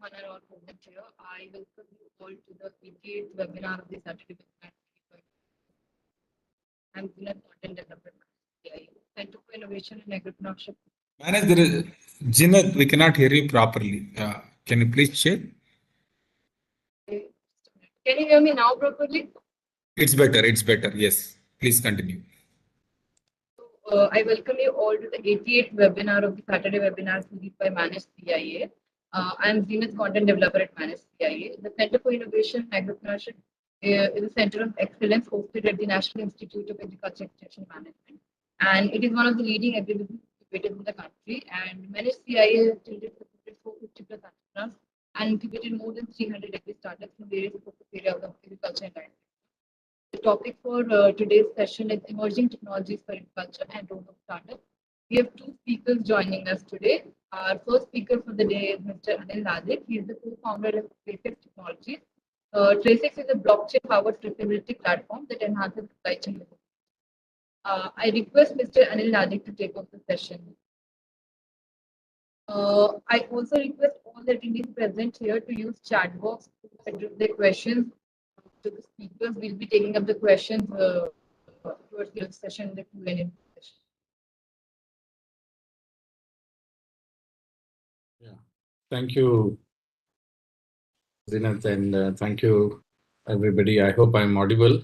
Manner or present here. I welcome you all to the 88th webinar of the Saturday webinar. I'm Zinat, Content Developer, Center for Innovation and Agripreneurship. Manage, there is Zinat, we cannot hear you properly. Can you please check? Can you hear me now properly? It's better. It's better. Yes. Please continue. I welcome you all to the 88th webinar of the Saturday webinar series by Managed CIA. I'm Zenith, Content Developer at Managed CIA. The Center for Innovation and Agripreneurship is a center of excellence hosted at the National Institute of Agriculture Extension Management. And it is one of the leading agribusiness incubators in the country. And Managed CIA has till date supported 450 plus entrepreneurs and incubated more than 300 agri startups in various focus areas of agriculture and agriculture. The topic for today's session is emerging technologies for agriculture and role of startups. We have two speakers joining us today. Our first speaker for the day is Mr. Anil Ladik. He is the co-founder of Traceability Technologies. Tracex is a blockchain-powered traceability platform that enhances supply chain visibility. I request Mr. Anil Ladik to take over the session. I also request all the attendees present here to use chat box to address their questions to the speakers. We'll be taking up the questions towards the session, the Q&A session. Yeah, thank you, Zinat, and thank you, everybody. I hope I'm audible.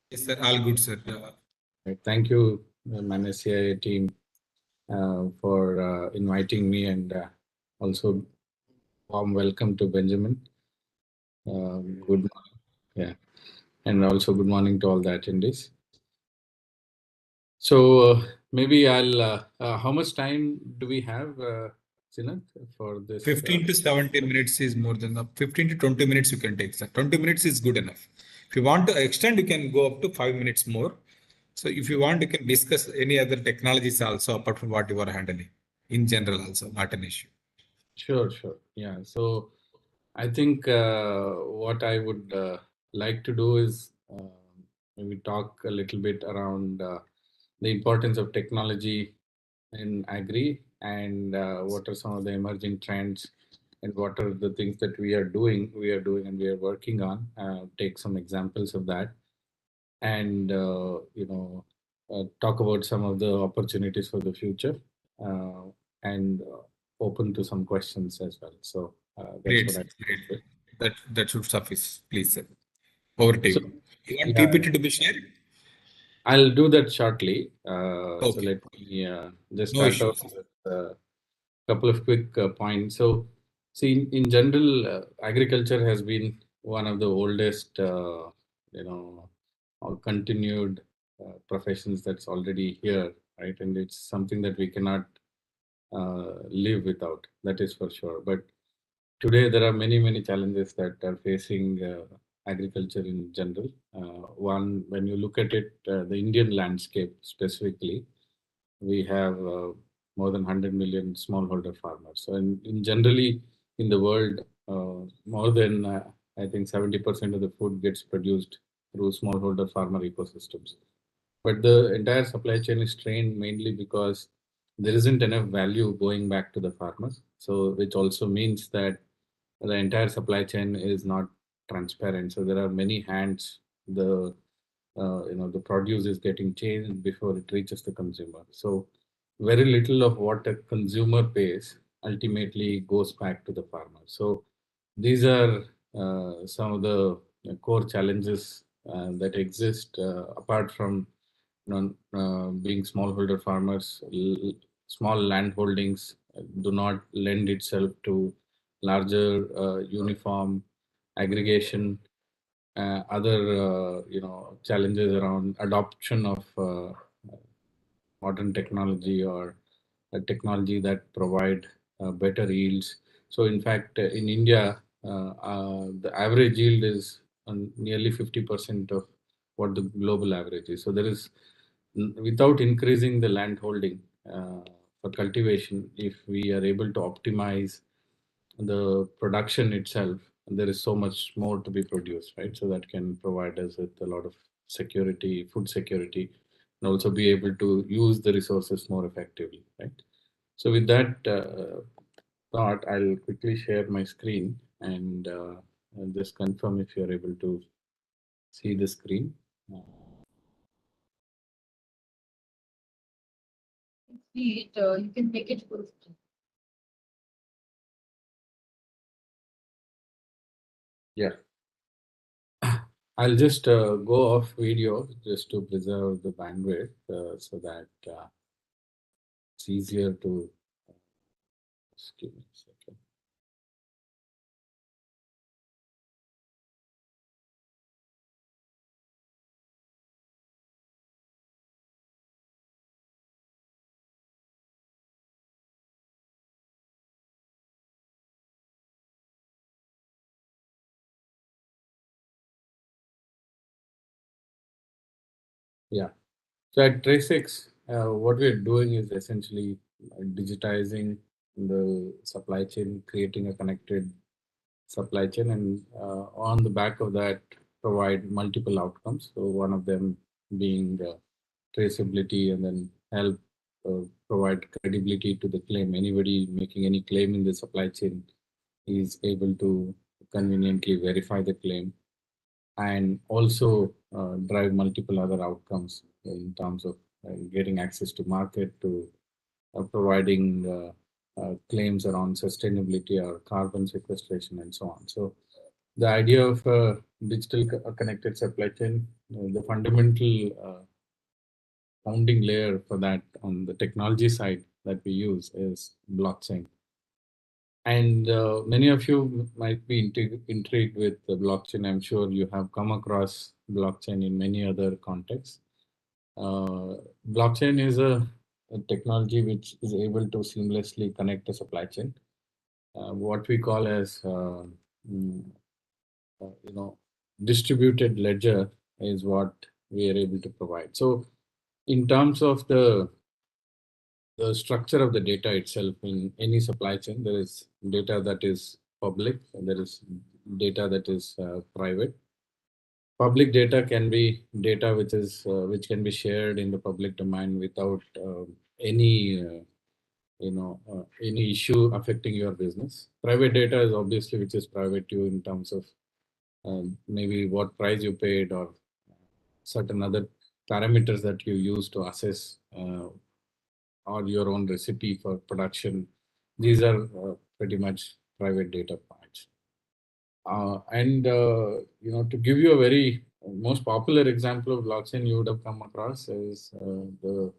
Yes, sir. All good, sir. Thank you, Managed CIA team, for inviting me, and also warm welcome to Benjamin. Good morning. Yeah, and also good morning to all the attendees. So maybe I'll. How much time do we have, Zinat, for this? 15 to 17 minutes is more than enough. 15 to 20 minutes you can take, sir. 20 minutes is good enough. If you want to extend, you can go up to 5 minutes more. So if you want, you can discuss any other technologies also apart from what you are handling. In general also, not an issue. Sure. Yeah. So I think what I would like to do is maybe talk a little bit around the importance of technology in agri, and what are some of the emerging trends, and what are the things that we are doing and we are working on. Take some examples of that, and talk about some of the opportunities for the future, and open to some questions as well. So that's what great. That should suffice, please, sir. Over to you. So, you want PPT to be shared? I'll do that shortly. Okay. So let me just No start off with a couple of quick points. So, see, in general, agriculture has been one of the oldest, continued professions that's already here, right? And it's something that we cannot live without. That is for sure. But today there are many challenges that are facing agriculture in general. One, when you look at it, the Indian landscape specifically, we have more than 100 million smallholder farmers. So in generally in the world, more than I think 70% of the food gets produced through smallholder farmer ecosystems. But the entire supply chain is strained mainly because there isn't enough value going back to the farmers. So which also means that the entire supply chain is not transparent. So there are many hands. The produce is getting changed before it reaches the consumer. So very little of what a consumer pays ultimately goes back to the farmer. So these are some of the core challenges that exist apart from being smallholder farmers. Small land holdings do not lend itself to larger uniform aggregation. Other challenges around adoption of modern technology, or a technology that provide better yields. So in fact, in India, the average yield is nearly 50% of what the global average is. So there is, without increasing the land holding for cultivation, if we are able to optimize the production itself, there is so much more to be produced, right? So that can provide us with a lot of security, food security, and also be able to use the resources more effectively, right? So with that, thought, I'll quickly share my screen and just confirm if you're able to see the screen. See it, you can make it full screen. Yeah. I'll just go off video just to preserve the bandwidth so that it's easier to. Just give me a second. Yeah. So at TraceX, what we're doing is essentially digitizing the supply chain, creating a connected supply chain, and on the back of that, provide multiple outcomes. So one of them being traceability, and then help provide credibility to the claim. Anybody making any claim in the supply chain is able to conveniently verify the claim, and also drive multiple other outcomes in terms of getting access to market, to providing claims around sustainability or carbon sequestration and so on. So the idea of a digital connected supply chain, the fundamental founding layer for that on the technology side that we use is blockchain. And many of you might be intrigued with the blockchain. I'm sure you have come across blockchain in many other contexts. Blockchain is a technology which is able to seamlessly connect a supply chain. What we call as mm, distributed ledger is what we are able to provide. So, in terms of the structure of the data itself in any supply chain, there is data that is public, and there is data that is private. Public data can be data which can be shared in the public domain without any any issue affecting your business. Private data is obviously which is private to you in terms of maybe what price you paid or certain other parameters that you use to assess or your own recipe for production. These are pretty much private data points. And to give you a very most popular example of blockchain you would have come across is the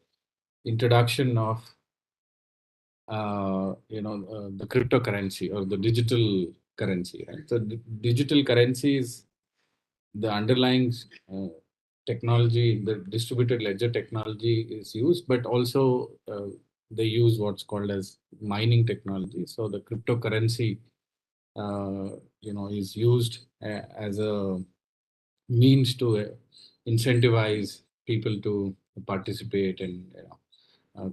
introduction of the cryptocurrency or the digital currency. Right? So digital currency is the underlying technology, the distributed ledger technology is used, but also they use what's called as mining technology. So the cryptocurrency, is used as a means to incentivize people to participate and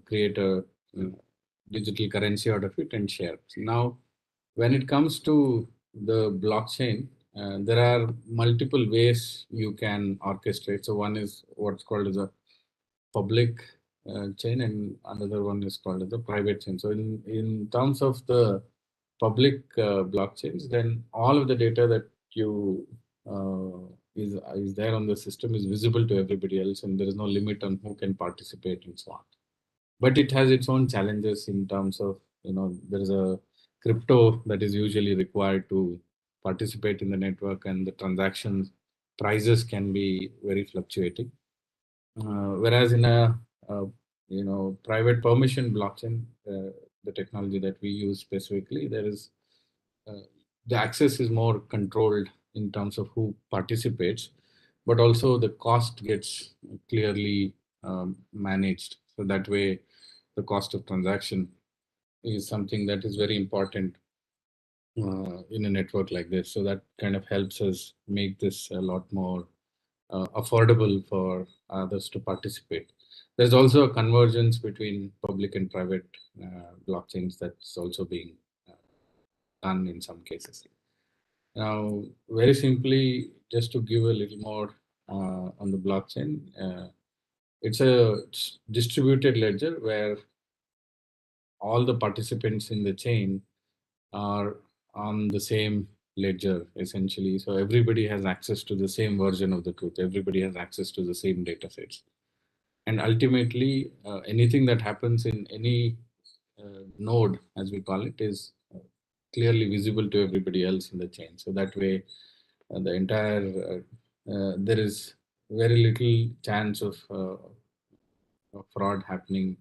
create a digital currency out of it and share. Now, when it comes to the blockchain, there are multiple ways you can orchestrate. So one is what's called as a public chain, and another one is called as a private chain. So in terms of the public blockchains, then all of the data that you is there on the system is visible to everybody else, and there is no limit on who can participate and so on. But it has its own challenges in terms of there is a crypto that is usually required to participate in the network, and the transactions prices can be very fluctuating. Whereas in a private permission blockchain, the technology that we use specifically, there is the access is more controlled in terms of who participates, but also the cost gets clearly managed. So that way, the cost of transaction is something that is very important in a network like this. So that kind of helps us make this a lot more affordable for others to participate. There's also a convergence between public and private blockchains that's also being done in some cases. Now, very simply, just to give a little more on the blockchain, it's a distributed ledger where all the participants in the chain are on the same ledger essentially. So everybody has access to the same version of the truth. Everybody has access to the same data sets. And ultimately, anything that happens in any node, as we call it, is clearly visible to everybody else in the chain. So that way, the entire, there is very little chance of fraud happening.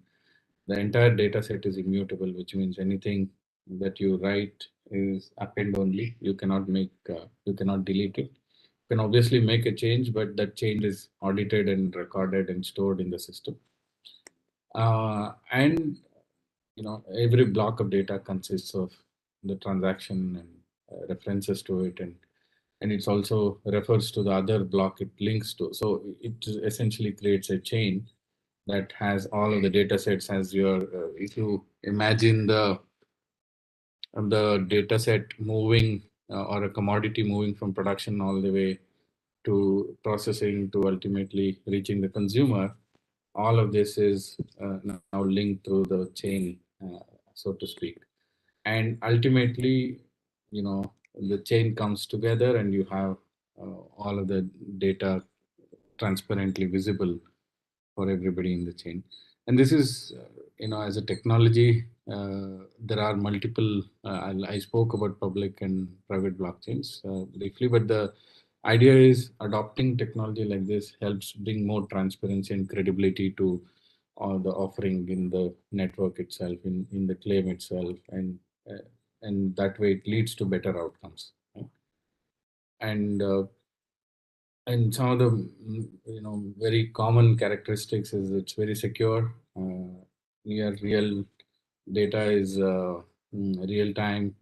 The entire data set is immutable, which means anything that you write is append only. You cannot make, you cannot delete it. You can obviously make a change, but that change is audited and recorded and stored in the system. And every block of data consists of the transaction and references to it, and it's also refers to the other block it links to. So it essentially creates a chain that has all of the data sets as your, if you imagine the data set moving or a commodity moving from production all the way to processing to ultimately reaching the consumer, all of this is now linked through the chain, so to speak. And ultimately, the chain comes together and you have all of the data transparently visible for everybody in the chain. And this is, as a technology, there are multiple, I spoke about public and private blockchains briefly, but the idea is adopting technology like this helps bring more transparency and credibility to the offering in the network itself, in the claim itself, and that way it leads to better outcomes. Right? And some of the very common characteristics is it's very secure. Near real data is real time,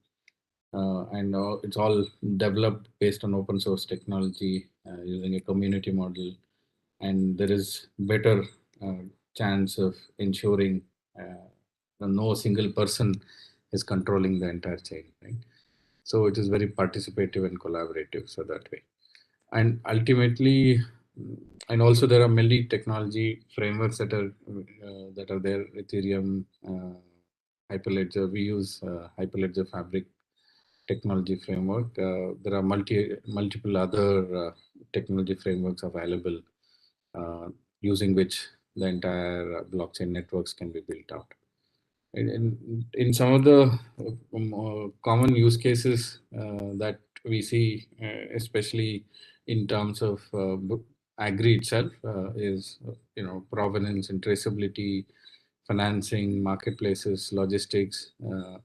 and it's all developed based on open source technology using a community model, and there is better uh, chance of ensuring no single person is controlling the entire chain, right? So it is very participative and collaborative, so that way. And ultimately, and also there are many technology frameworks that are there. Ethereum, Hyperledger. We use Hyperledger Fabric technology framework. There are multiple other technology frameworks available using which the entire blockchain networks can be built out. In some of the common use cases that we see, especially in terms of agri itself, is provenance and traceability, financing, marketplaces, logistics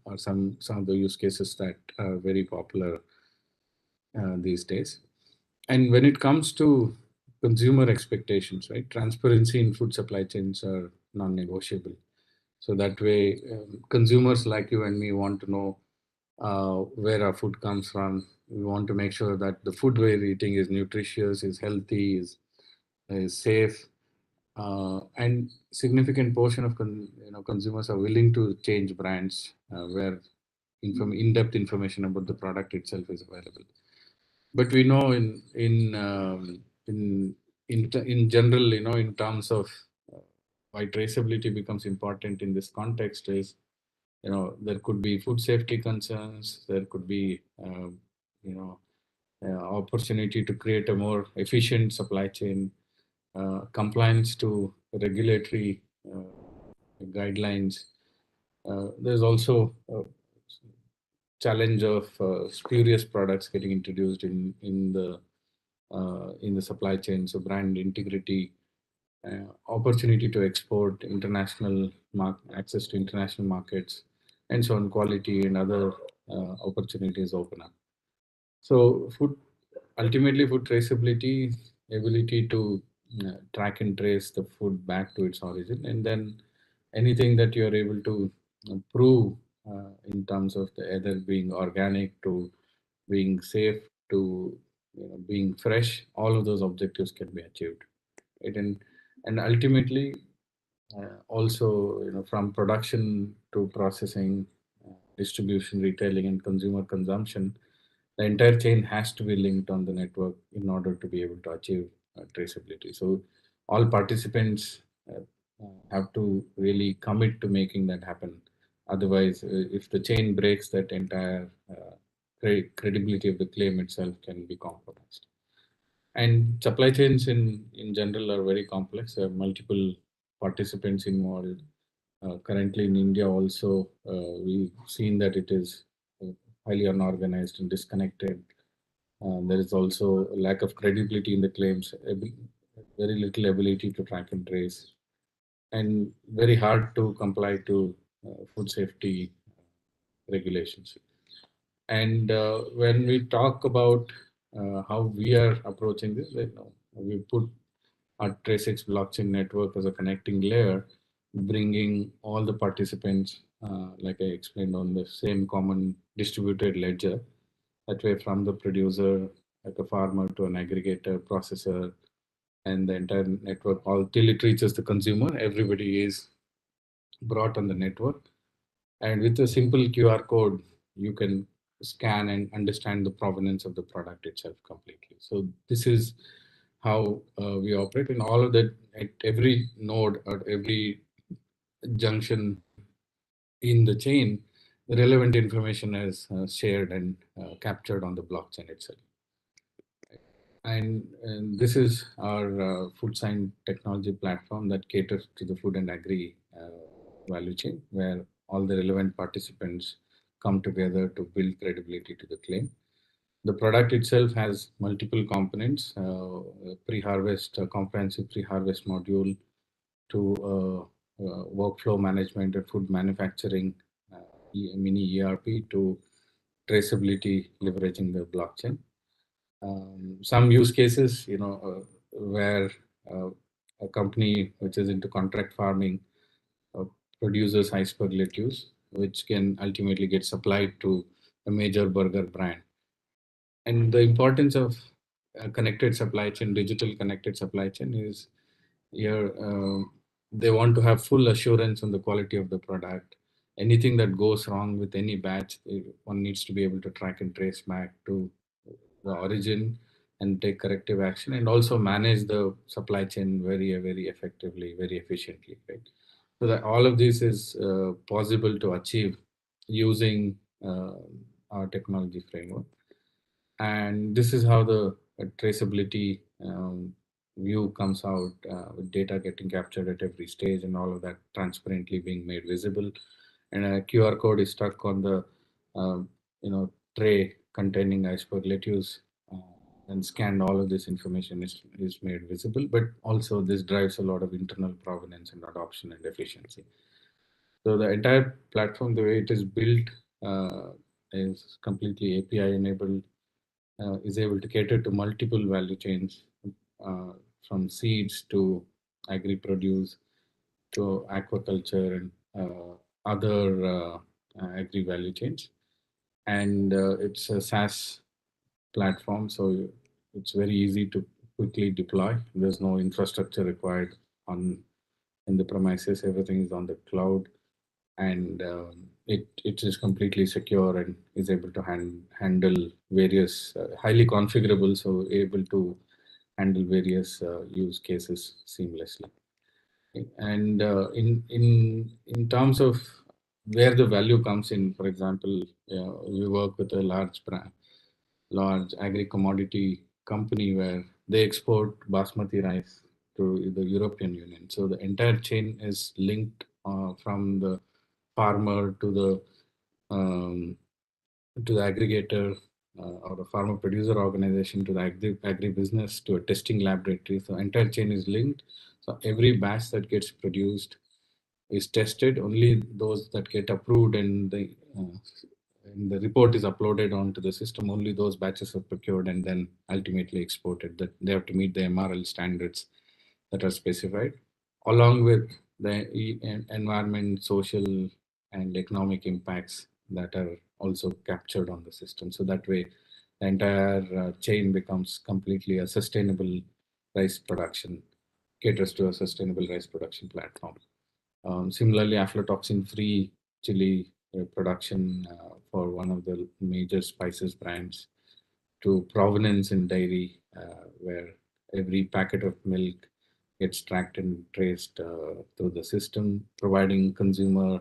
are some of the use cases that are very popular these days. And when it comes to consumer expectations, right, transparency in food supply chains are non-negotiable. So that way, consumers like you and me want to know where our food comes from. We want to make sure that the food we're eating is nutritious, is healthy, is safe, and significant portion of consumers are willing to change brands where in-depth information about the product itself is available. But we know in general, in terms of why traceability becomes important in this context is, there could be food safety concerns, there could be opportunity to create a more efficient supply chain, compliance to regulatory guidelines. There's also challenge of spurious products getting introduced in the supply chain. So brand integrity, opportunity to export, international access to international markets, and so on, quality and other opportunities open up. So ultimately food traceability, ability to track and trace the food back to its origin, and then anything that you are able to prove in terms of either being organic to being safe to being fresh, all of those objectives can be achieved. Right? And ultimately, also from production to processing, distribution, retailing, and consumer consumption, the entire chain has to be linked on the network in order to be able to achieve traceability. So all participants have to really commit to making that happen. Otherwise, if the chain breaks, that entire credibility of the claim itself can be compromised. And supply chains in general are very complex. There are multiple participants involved. Currently in India also, we've seen that it is highly unorganized and disconnected. There is also a lack of credibility in the claims, very little ability to track and trace, and very hard to comply to food safety regulations. And when we talk about how we are approaching this, we put our TraceX blockchain network as a connecting layer, bringing all the participants, like I explained, on the same common distributed ledger. That way, from the producer, like a farmer, to an aggregator, processor, and the entire network, all till it reaches the consumer, everybody is brought on the network. And with a simple QR code, you can scan and understand the provenance of the product itself completely. So this is how we operate, and all of that at every node or every junction in the chain, the relevant information is shared and captured on the blockchain itself. And this is our food science technology platform that caters to the food and agri value chain, where all the relevant participants come together to build credibility to the claim. The product itself has multiple components, pre-harvest, comprehensive pre-harvest module, to workflow management and food manufacturing, mini ERP, to traceability leveraging the blockchain. Some use cases, where a company which is into contract farming produces iceberg lettuce, which can ultimately get supplied to a major burger brand. And the importance of connected supply chain, digital connected supply chain, is here they want to have full assurance on the quality of the product. Anything that goes wrong with any batch, one needs to be able to track and trace back to the origin and take corrective action, and also manage the supply chain very, very effectively, very efficiently, right? So that all of this is possible to achieve using our technology framework. And this is how the traceability view comes out, with data getting captured at every stage and all of that transparently being made visible. And a QR code is stuck on the tray containing iceberg lettuce, and scanned. All of this information is made visible, but also this drives a lot of internal provenance and adoption and efficiency. So the entire platform, the way it is built, is completely API enabled, is able to cater to multiple value chains, from seeds to agri-produce to aquaculture and other agri value chains. And it's a SaaS platform, so it's very easy to quickly deploy. There's no infrastructure required in the premises. Everything is on the cloud, and it is completely secure and is able to handle various highly configurable, so able to handle various use cases seamlessly. And in terms of where the value comes in, for example, we work with a large agri commodity company where they export basmati rice to the European Union. So the entire chain is linked from the farmer to the aggregator, or a farmer producer organization, to the agri business, to a testing laboratory. So entire chain is linked. So every batch that gets produced is tested. Only those that get approved and the report is uploaded onto the system, only those batches are procured and then ultimately exported. That they have to meet the MRL standards that are specified, along with the environment, social, and economic impacts that are also captured on the system. So that way, the entire chain becomes completely a sustainable rice production, caters to a sustainable rice production platform. Similarly, aflatoxin-free chili production for one of the major spices brands, to provenance in dairy, where every packet of milk gets tracked and traced through the system, providing consumer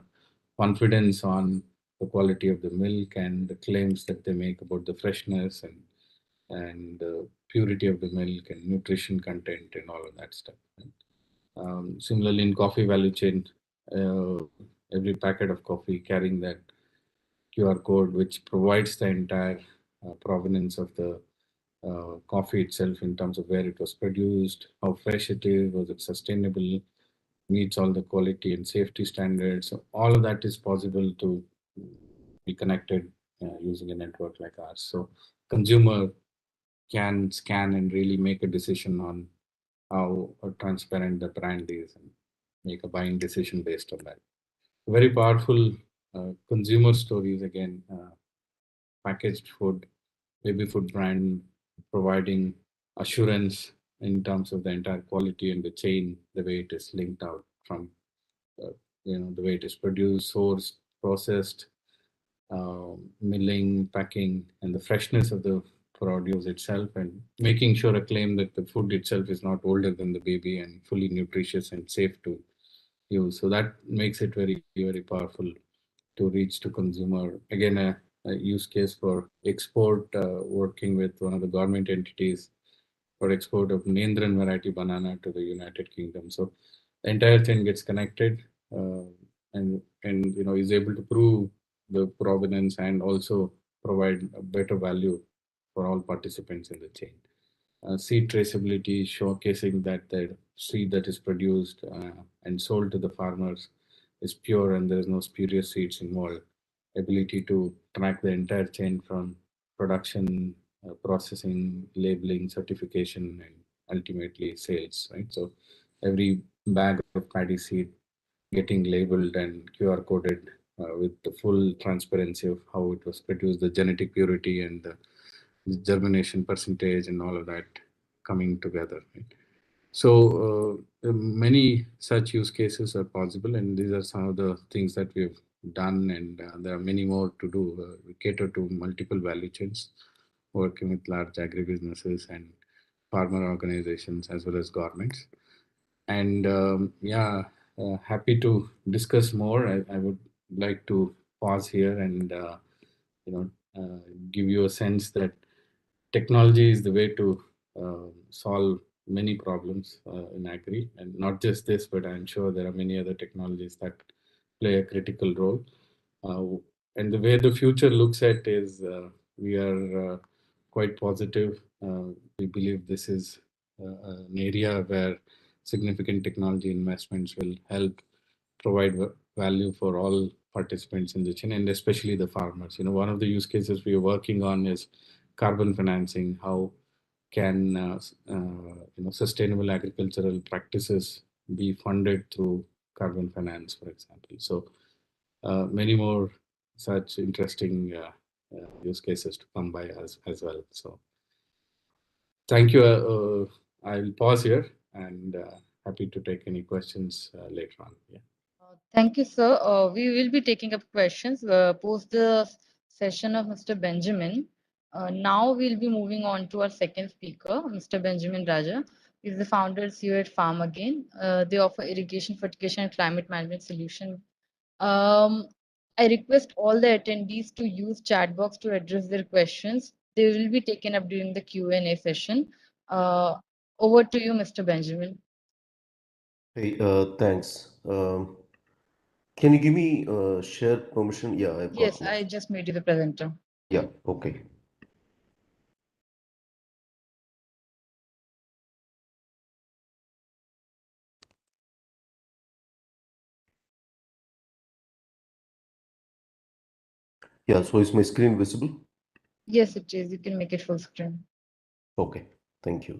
confidence on the quality of the milk and the claims that they make about the freshness and the purity of the milk and nutrition content and all of that stuff. Similarly, in coffee value chain, every packet of coffee carrying that QR code, which provides the entire provenance of the coffee itself in terms of where it was produced, how fresh it is, was it sustainable, meets all the quality and safety standards. So all of that is possible to be connected using a network like ours. So consumer can scan and really make a decision on how transparent the brand is and make a buying decision based on that. Very powerful consumer stories again, packaged food, baby food brand providing assurance in terms of the entire quality and the chain, the way it is linked out from, the way it is produced, sourced, processed, milling, packing, and the freshness of the produce itself, and making sure a claim that the food itself is not older than the baby and fully nutritious and safe to use. So that makes it very, very powerful to reach to consumer. Again, a use case for export, working with one of the government entities for export of Nendran variety banana to the United Kingdom. So the entire chain gets connected and is able to prove the provenance and also provide a better value for all participants in the chain. Seed traceability, showcasing that the seed that is produced and sold to the farmers is pure and there is no spurious seeds involved. Ability to track the entire chain from production, processing, labeling, certification, and ultimately sales, right? So every bag of paddy seed getting labeled and QR coded with the full transparency of how it was produced, the genetic purity and the germination percentage and all of that coming together. Right? So many such use cases are possible, and these are some of the things that we've done, and there are many more to do. We cater to multiple value chains, working with large agribusinesses and farmer organizations as well as governments. And happy to discuss more. I would like to pause here and give you a sense that technology is the way to solve many problems in agri, and not just this, but I'm sure there are many other technologies that play a critical role. And the way the future looks at is we are quite positive. We believe this is an area where significant technology investments will help provide value for all participants in the chain, and especially the farmers. One of the use cases we are working on is carbon financing. How can sustainable agricultural practices be funded through carbon finance, for example? So many more such interesting use cases to come by as well. So thank you. I'll pause here and happy to take any questions later on. Yeah. Thank you, sir. We will be taking up questions post the session of Mr. Benjamin. Now we'll be moving on to our second speaker, Mr. Benjamin Raja. He's the founder and CEO at Farm Again. They offer irrigation, fertigation, and climate management solution. I request all the attendees to use chat box to address their questions. They will be taken up during the Q&A session. Over to you, Mr. Benjamin. Hey, thanks. Can you give me share permission? Yeah, I've got Yes, I just made you the presenter. Yeah, okay. Yeah, so is my screen visible? Yes, it is. You can make it full screen. Okay, thank you.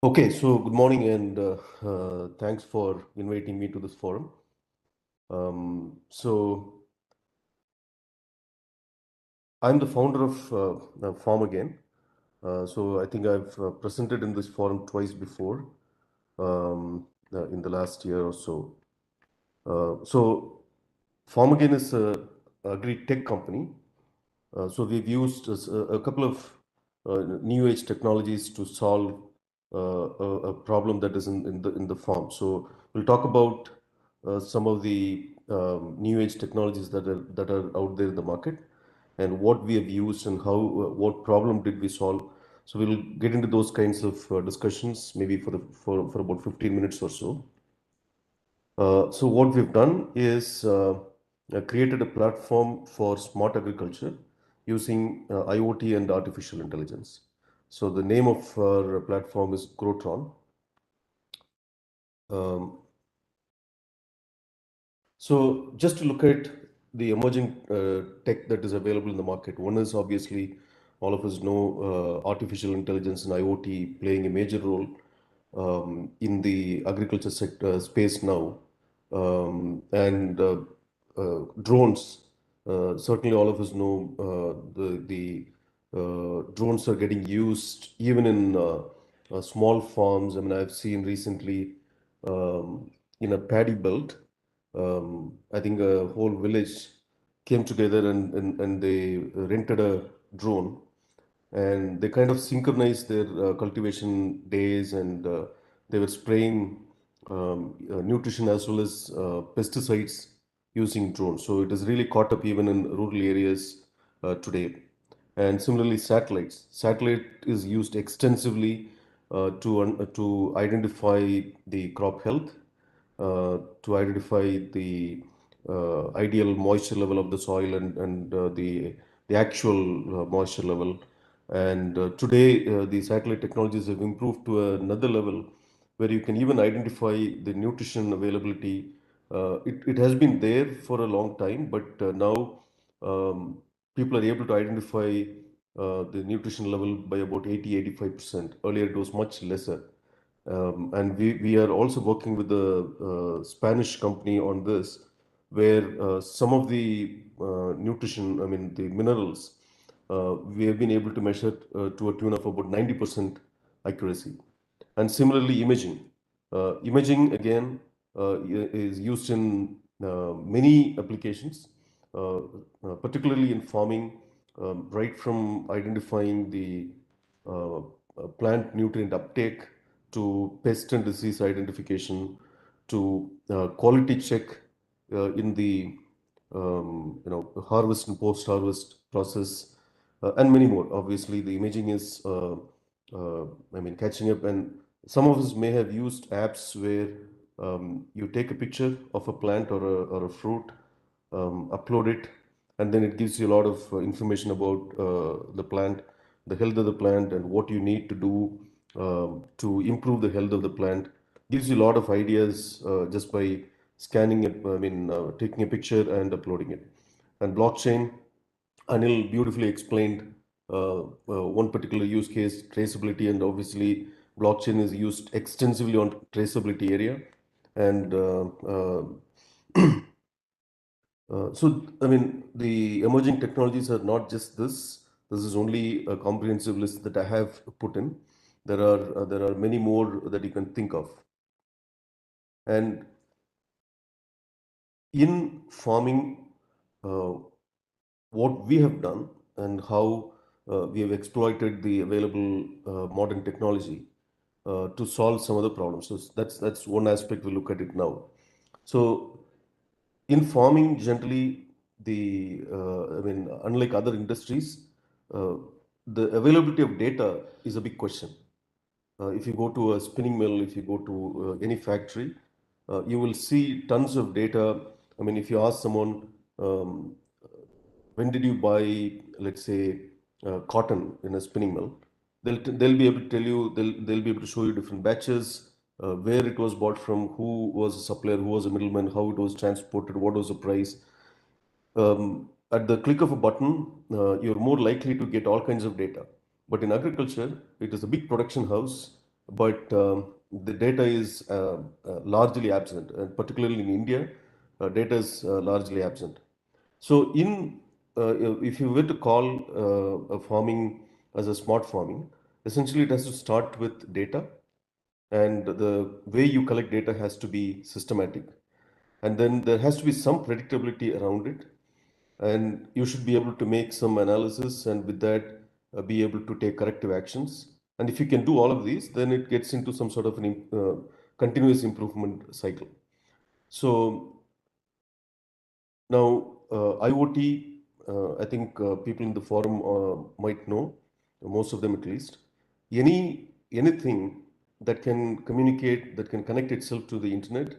Okay, so good morning and thanks for inviting me to this forum. So I'm the founder of Farm Again. So I think I've presented in this forum twice before in the last year or so. So Farm Again is a agri-tech company. So we've used a couple of new age technologies to solve a problem that is in the farm. So we'll talk about some of the new age technologies that are out there in the market, and what we have used and how what problem did we solve. So we'll get into those kinds of discussions maybe for about 15 minutes or so. So what we've done is created a platform for smart agriculture using IoT and artificial intelligence. So the name of our platform is Growtron. Um, So just to look at the emerging tech that is available in the market, one is obviously all of us know artificial intelligence and IoT playing a major role in the agriculture sector space now, and drones. Certainly, all of us know the drones are getting used even in small farms. I mean, I've seen recently in a paddy belt. I think a whole village came together and they rented a drone, and they kind of synchronized their cultivation days, and they were spraying nutrition as well as pesticides using drones. So it is really caught up even in rural areas today. And similarly, satellites. Satellite is used extensively to identify the crop health, to identify the ideal moisture level of the soil, and the actual moisture level. And today, the satellite technologies have improved to another level where you can even identify the nutrition availability. It has been there for a long time, but now um, people are able to identify the nutrition level by about 80-85%. Earlier, it was much lesser. And we are also working with the Spanish company on this, where some of the nutrition, I mean, the minerals, we have been able to measure to a tune of about 90% accuracy. And similarly, imaging. Imaging, again, is used in many applications, particularly in farming, right from identifying the plant nutrient uptake to pest and disease identification to quality check in the harvest and post-harvest process, and many more. Obviously, the imaging is I mean, catching up, and some of us may have used apps where you take a picture of a plant or a fruit, upload it, and then it gives you a lot of information about the plant, the health of the plant, and what you need to do to improve the health of the plant. Gives you a lot of ideas just by scanning it, I mean, taking a picture and uploading it. And blockchain, Anil beautifully explained one particular use case, traceability, and obviously blockchain is used extensively on traceability area. And so, I mean, the emerging technologies are not just this. This is only a comprehensive list that I have put in. There are many more that you can think of. And in farming, uh, what we have done and how we have exploited the available modern technology to solve some of the problems. So that's one aspect we look at it now. So in farming, generally, I mean, unlike other industries, uh, the availability of data is a big question. If you go to a spinning mill, if you go to any factory, you will see tons of data. I mean, if you ask someone, um, when did you buy, let's say, cotton in a spinning mill, they'll be able to tell you, they'll be able to show you different batches, where it was bought from, who was a supplier, who was a middleman, how it was transported, what was the price. At the click of a button, you're more likely to get all kinds of data. But in agriculture, it is a big production house, but the data is largely absent, and particularly in India, data is largely absent. So, if you were to call a farming as a smart farming, essentially it has to start with data, and the way you collect data has to be systematic, and then there has to be some predictability around it, and you should be able to make some analysis, and with that, be able to take corrective actions. And if you can do all of these, then it gets into some sort of continuous improvement cycle. So now IoT, I think people in the forum might know, most of them at least. Anything that can communicate, that can connect itself to the internet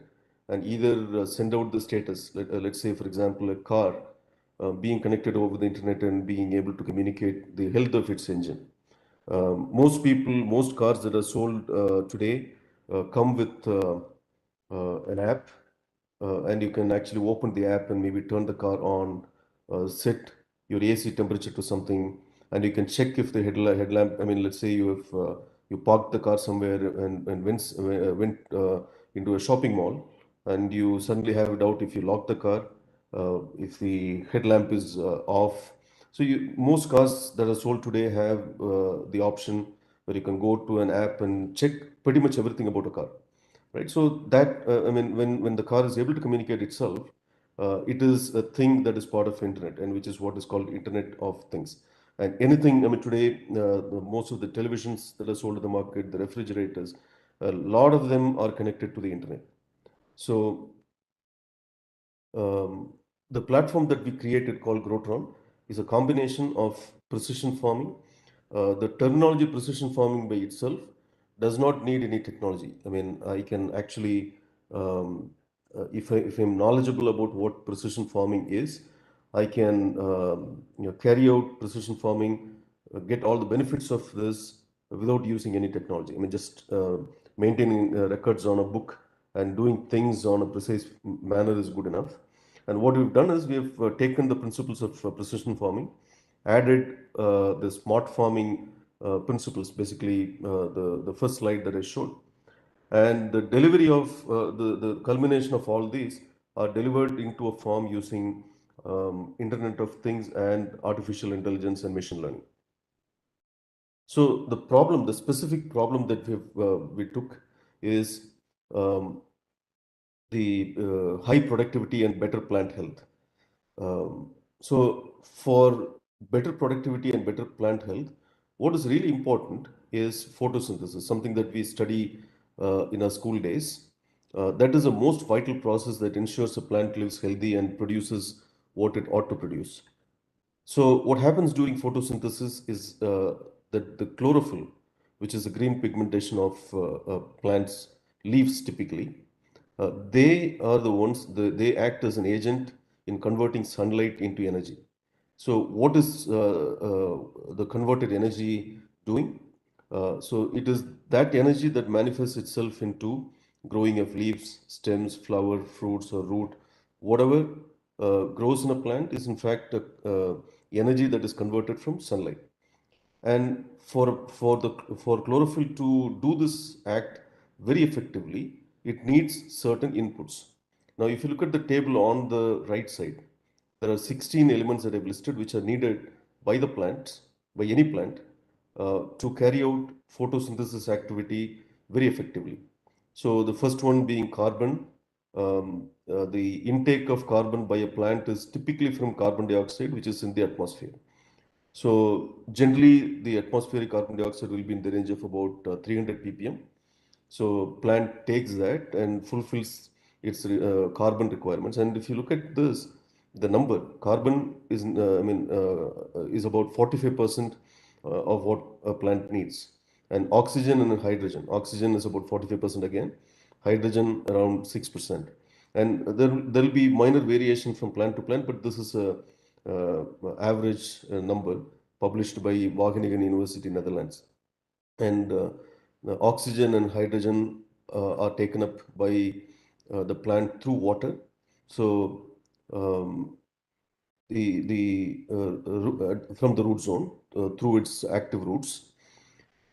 and either send out the status. Let's say, for example, a car being connected over the internet and being able to communicate the health of its engine. Most cars that are sold today come with an app, and you can actually open the app and maybe turn the car on, set your AC temperature to something, and you can check if the headlamp. I mean, let's say you parked the car somewhere and went into a shopping mall, and you suddenly have a doubt if you lock the car, if the headlamp is off. So most cars that are sold today have the option where you can go to an app and check pretty much everything about a car, right? So that I mean, when the car is able to communicate itself, it is a thing that is part of internet, and which is what is called Internet of Things. And anything, I mean, today most of the televisions that are sold in the market, the refrigerators, a lot of them are connected to the internet. So um, the platform that we created called Grotron is a combination of precision farming. The terminology precision farming by itself does not need any technology. I mean, I can actually, if I'm knowledgeable about what precision farming is, I can carry out precision farming, get all the benefits of this without using any technology. I mean, just maintaining records on a book and doing things on a precise manner is good enough. And what we've done is we've taken the principles of precision farming, added the smart farming principles, basically the first slide that I showed. And the delivery of the culmination of all these are delivered into a form using Internet of Things and artificial intelligence and machine learning. So the specific problem that we took is the high productivity and better plant health. So for better productivity and better plant health, what is really important is photosynthesis, something that we study in our school days. That is the most vital process that ensures a plant lives healthy and produces what it ought to produce. So what happens during photosynthesis is that the chlorophyll, which is the green pigmentation of plants' leaves typically, they are the ones, they act as an agent in converting sunlight into energy. So what is the converted energy doing? So it is that energy that manifests itself into growing of leaves, stems, flower, fruits, or root. Whatever grows in a plant is in fact energy that is converted from sunlight. And for chlorophyll to do this act very effectively, it needs certain inputs. Now, if you look at the table on the right side, there are 16 elements that I've listed which are needed by the plants, by any plant, to carry out photosynthesis activity very effectively. So the first one being carbon. The intake of carbon by a plant is typically from carbon dioxide, which is in the atmosphere. So generally, the atmospheric carbon dioxide will be in the range of about 300 ppm. So plant takes that and fulfills its carbon requirements. And if you look at this, the number carbon is is about 45% of what a plant needs, and oxygen and hydrogen. Oxygen is about 45% again, hydrogen around 6%. And there will be minor variation from plant to plant, but this is a average number published by Wageningen University, Netherlands. And the oxygen and hydrogen are taken up by the plant through water. So um, from the root zone through its active roots.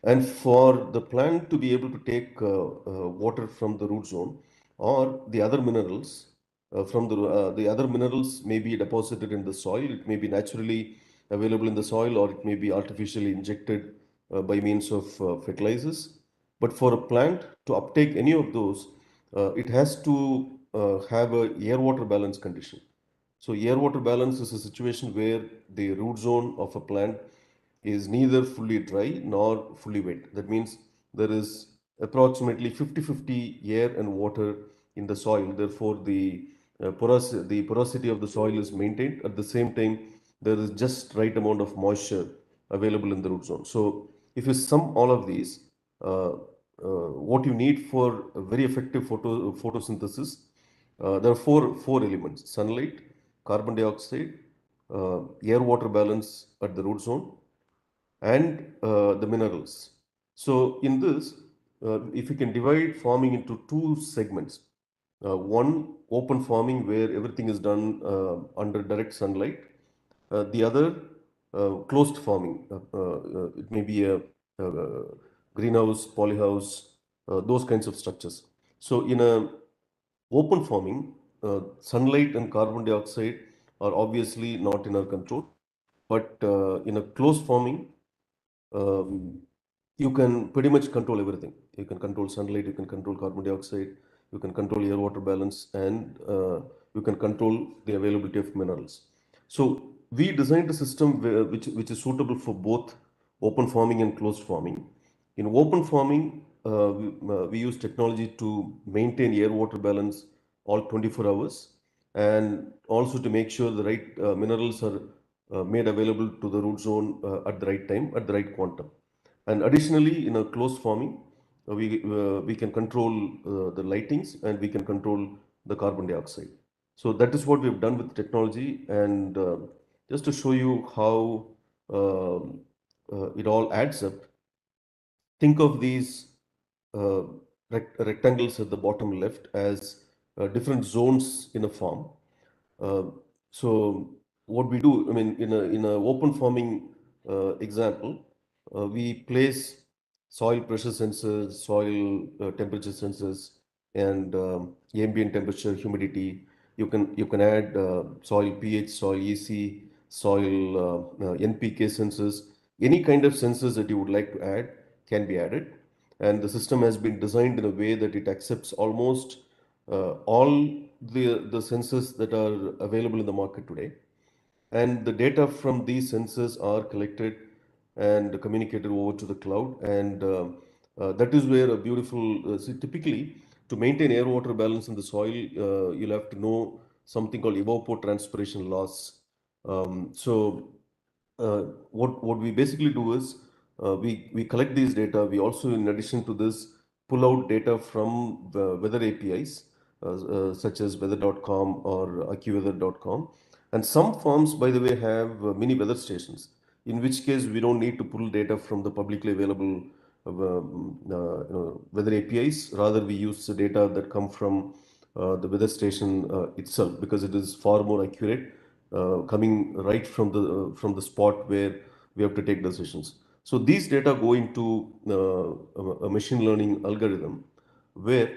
And for the plant to be able to take water from the root zone or the other minerals, the other minerals may be deposited in the soil. It may be naturally available in the soil, or it may be artificially injected by means of fertilizers. But for a plant to uptake any of those, it has to have a air-water balance condition. So air-water balance is a situation where the root zone of a plant is neither fully dry nor fully wet. That means there is approximately 50-50 air and water in the soil. Therefore, the porosity of the soil is maintained. At the same time, there is just right amount of moisture available in the root zone. So if you sum all of these, what you need for a very effective photosynthesis, there are four elements: sunlight, carbon dioxide, air-water balance at the root zone, and the minerals. So in this, if you can divide farming into two segments, one open farming where everything is done under direct sunlight, the other closed farming. It may be a greenhouse, polyhouse, those kinds of structures. So in a open farming, sunlight and carbon dioxide are obviously not in our control, but in a closed farming, um, you can pretty much control everything. You can control sunlight, you can control carbon dioxide, you can control air water balance, and you can control the availability of minerals. So we designed a system which is suitable for both open farming and closed farming. In open farming, we use technology to maintain air water balance all 24 hours, and also to make sure the right minerals are made available to the root zone at the right time, at the right quantum. And additionally, in a closed farming, we can control the lightings, and we can control the carbon dioxide. So that is what we've done with technology. And just to show you how it all adds up, think of these uh, rectangles at the bottom left as different zones in a farm. Uh, so what we do, I mean, in a open farming example, we place soil pressure sensors, soil temperature sensors, and ambient temperature, humidity. You can add soil pH, soil EC, soil NPK sensors. Any kind of sensors that you would like to add can be added, and the system has been designed in a way that it accepts almost all the sensors that are available in the market today. And the data from these sensors are collected and communicated over to the cloud. And that is where a beautiful, see, typically to maintain air water balance in the soil, you'll have to know something called evapotranspiration loss. So what we basically do is we collect these data. We also, in addition to this, pull out data from the weather APIs such as weather.com or accuweather.com. And some farms, by the way, have mini weather stations, in which case we don't need to pull data from the publicly available weather APIs. Rather, we use the data that come from the weather station itself, because it is far more accurate, coming right from the spot where we have to take decisions. So these data go into a machine learning algorithm where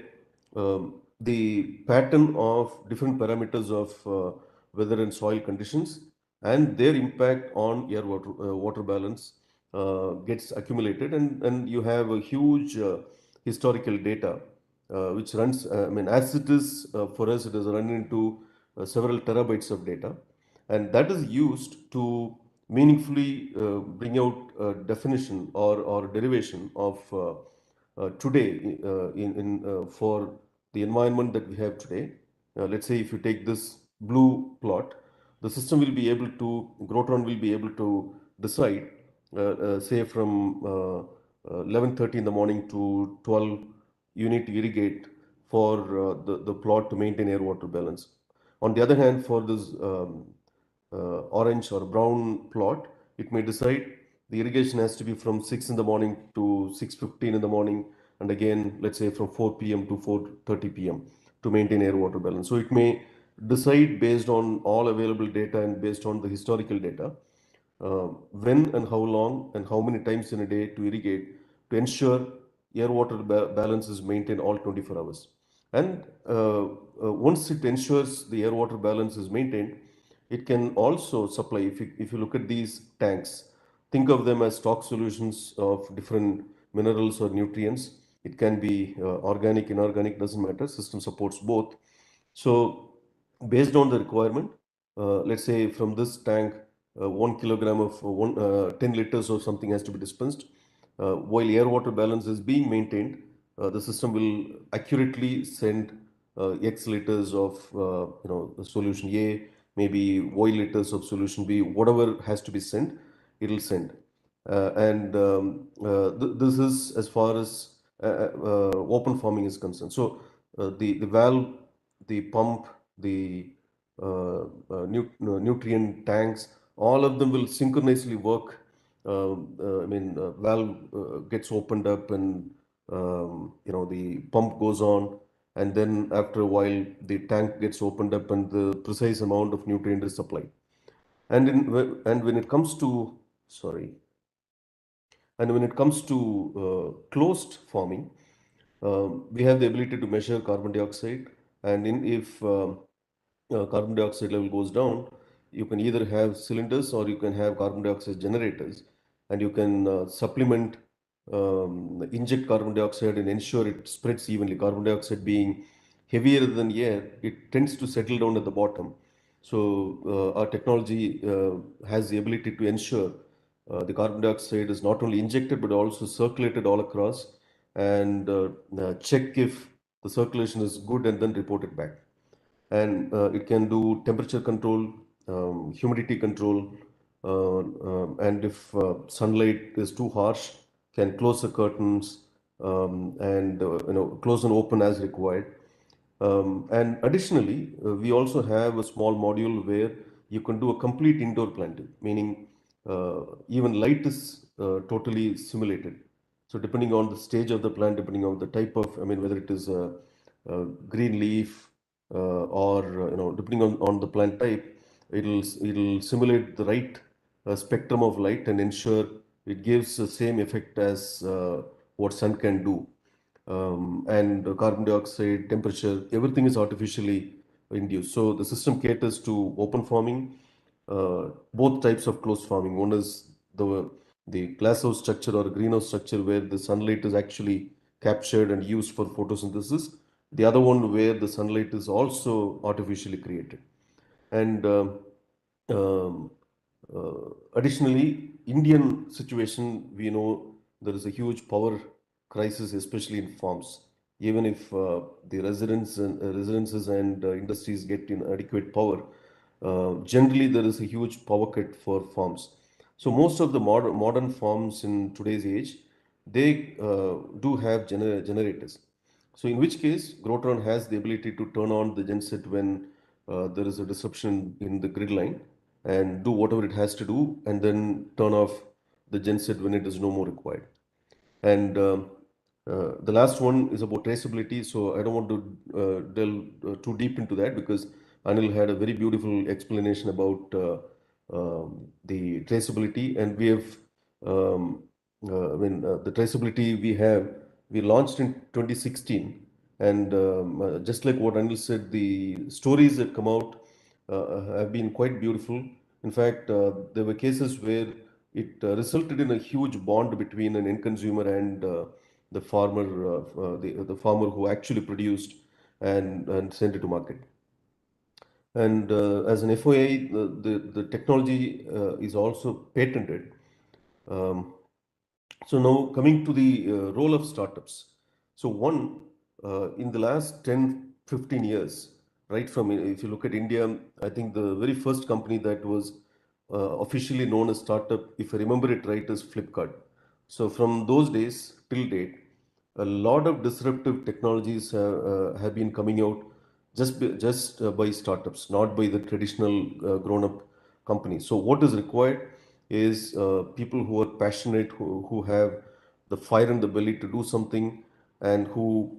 the pattern of different parameters of weather and soil conditions and their impact on air water balance gets accumulated, and you have a huge historical data which runs, I mean, as it is for us, it is running into several terabytes of data, and that is used to meaningfully bring out a definition or derivation of today for the environment that we have today. Let's say if you take this blue plot, the system will be able to, Grotron will be able to decide, say from 11:30 in the morning to 12, you need to irrigate for the plot to maintain air water balance. On the other hand, for this orange or brown plot, it may decide the irrigation has to be from 6 in the morning to 6:15 in the morning, and again, let's say from 4 p.m. to 4:30 p.m. to maintain air water balance. So it may decide based on all available data and based on the historical data when and how long and how many times in a day to irrigate to ensure air water balance is maintained all 24 hours. And once it ensures the air water balance is maintained, it can also supply, if you look at these tanks, think of them as stock solutions of different minerals or nutrients. It can be organic, inorganic, doesn't matter. System supports both. So based on the requirement, let's say from this tank, 1 kilogram of 10 liters or something has to be dispensed. While air water balance is being maintained, the system will accurately send X liters of solution A, maybe Y liters of solution B, whatever has to be sent, it'll send. This is as far as open farming is concerned. So the valve, the pump, the nutrient tanks, all of them will synchronously work. Valve gets opened up, and the pump goes on, and then after a while the tank gets opened up and the precise amount of nutrient is supplied. And when it comes to sorry and when it comes to closed farming, we have the ability to measure carbon dioxide, and if carbon dioxide level goes down, you can either have cylinders or you can have carbon dioxide generators, and you can supplement, inject carbon dioxide and ensure it spreads evenly. Carbon dioxide being heavier than air, it tends to settle down at the bottom. So our technology has the ability to ensure the carbon dioxide is not only injected but also circulated all across, and check if the circulation is good and then report it back. And it can do temperature control, humidity control, and if sunlight is too harsh, can close the curtains, and close and open as required. And additionally, we also have a small module where you can do a complete indoor planting, meaning even light is totally simulated. So depending on the stage of the plant, depending on the type of, whether it is a green leaf, or depending on the plant type, it'll simulate the right spectrum of light and ensure it gives the same effect as what sun can do. And carbon dioxide, temperature, everything is artificially induced. So the system caters to open farming, both types of closed farming. One is the glasshouse structure or greenhouse structure where the sunlight is actually captured and used for photosynthesis. The other one where the sunlight is also artificially created. And additionally, Indian situation, we know there is a huge power crisis, especially in farms. Even if the residences and industries get inadequate power, generally there is a huge power cut for farms. So most of the modern farms in today's age, they do have generators. So in which case, Grotron has the ability to turn on the genset when there is a disruption in the grid line, and do whatever it has to do, and then turn off the genset when it is no more required. And the last one is about traceability. So I don't want to delve too deep into that, because Anil had a very beautiful explanation about the traceability, and we have the traceability we launched in 2016, and just like what Anil said, the stories that come out have been quite beautiful. In fact, there were cases where it resulted in a huge bond between an end consumer and the farmer, the farmer who actually produced and sent it to market. And as an FOA, the technology is also patented. Um, so now coming to the role of startups. So one, in the last 10, 15 years, right from, if you look at India, I think the very first company that was officially known as startup, if I remember it right, is Flipkart. So from those days till date, a lot of disruptive technologies have been coming out just by startups, not by the traditional grown-up companies. So what is required is people who are passionate, who have the fire in the belly to do something, and who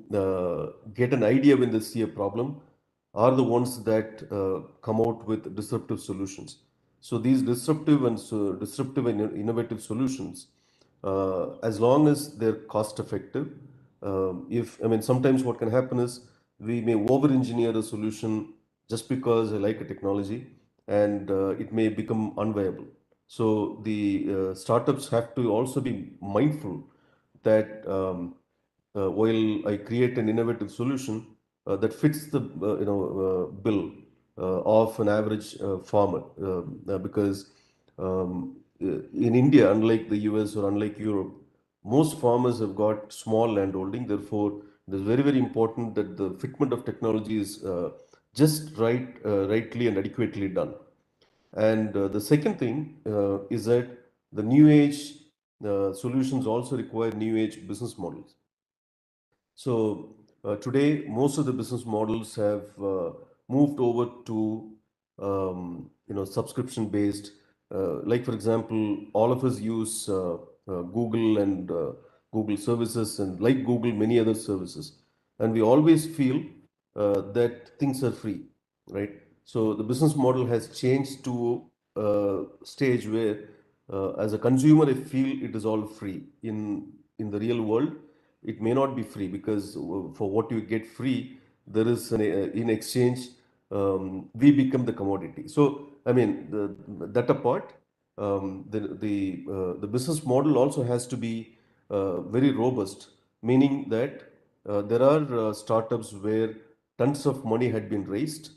get an idea when they see a problem, are the ones that come out with disruptive solutions. So these disruptive and innovative solutions, as long as they're cost effective, if sometimes what can happen is we may over engineer a solution just because I like a technology, and it may become unviable. So the startups have to also be mindful that while I create an innovative solution that fits the bill of an average farmer, because in India, unlike the US or unlike Europe, most farmers have got small land holding. Therefore, It is very, very important that the fitment of technology is just rightly and adequately done. And the second thing is that the new age solutions also require new age business models. So today, most of the business models have moved over to subscription based. Like for example, all of us use Google and Google services, and like Google, many other services, and we always feel that things are free, right? So the business model has changed to a stage where, as a consumer, I feel it is all free. In the real world, it may not be free, because for what you get free, there is in exchange, we become the commodity. So I mean, that apart, the business model also has to be very robust, meaning that there are startups where tons of money had been raised,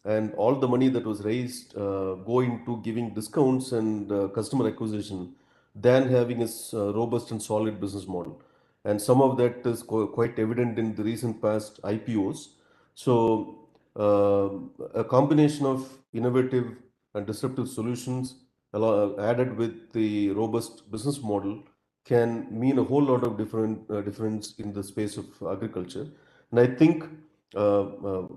and all the money that was raised go into giving discounts and customer acquisition, than having a robust and solid business model. And some of that is quite evident in the recent past IPOs. So a combination of innovative and disruptive solutions added with the robust business model can mean a whole lot of difference in the space of agriculture. And I think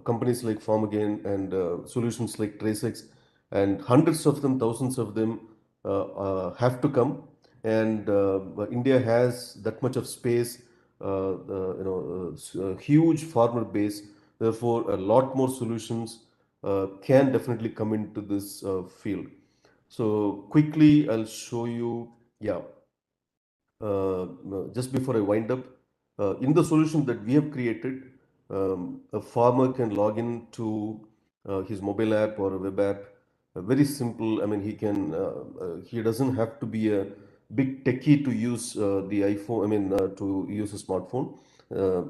companies like Farm Again and solutions like TraceX, and hundreds of them, thousands of them, have to come. And India has that much of space, a huge farmer base. Therefore, a lot more solutions can definitely come into this field. So quickly, I'll show you. Yeah, just before I wind up, in the solution that we have created, a farmer can log in to his mobile app or a web app. Very simple. I mean, he doesn't have to be a big techie to use the iPhone. I mean, to use a smartphone.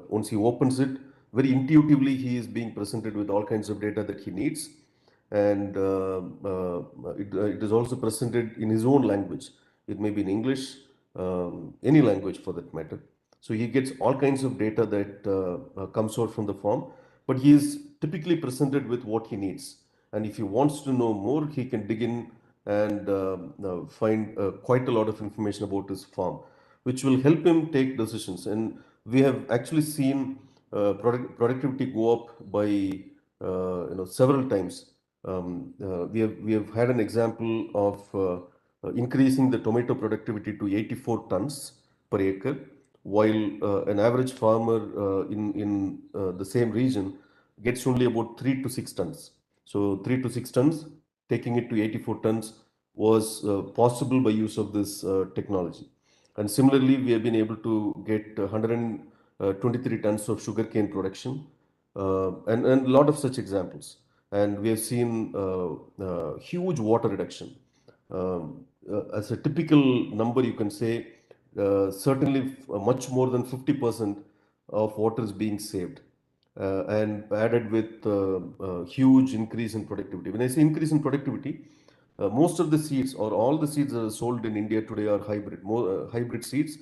Once he opens it, very intuitively, he is being presented with all kinds of data that he needs, and it is also presented in his own language. It may be in English, any language for that matter. So he gets all kinds of data that comes out from the form, but he is typically presented with what he needs. And if he wants to know more, he can dig in and find quite a lot of information about his farm, which will help him take decisions. And we have actually seen productivity go up by several times. We have had an example of increasing the tomato productivity to 84 tons per acre, while an average farmer in the same region gets only about 3 to 6 tons. So 3 to 6 tons, taking it to 84 tons, was possible by use of this technology. And similarly, we have been able to get 123 tons of sugarcane production, and a lot of such examples. And we have seen huge water reduction. As a typical number, you can say certainly much more than 50% of water is being saved, and added with huge increase in productivity. When I say increase in productivity, most of the seeds, or all the seeds that are sold in India today, are hybrid seeds,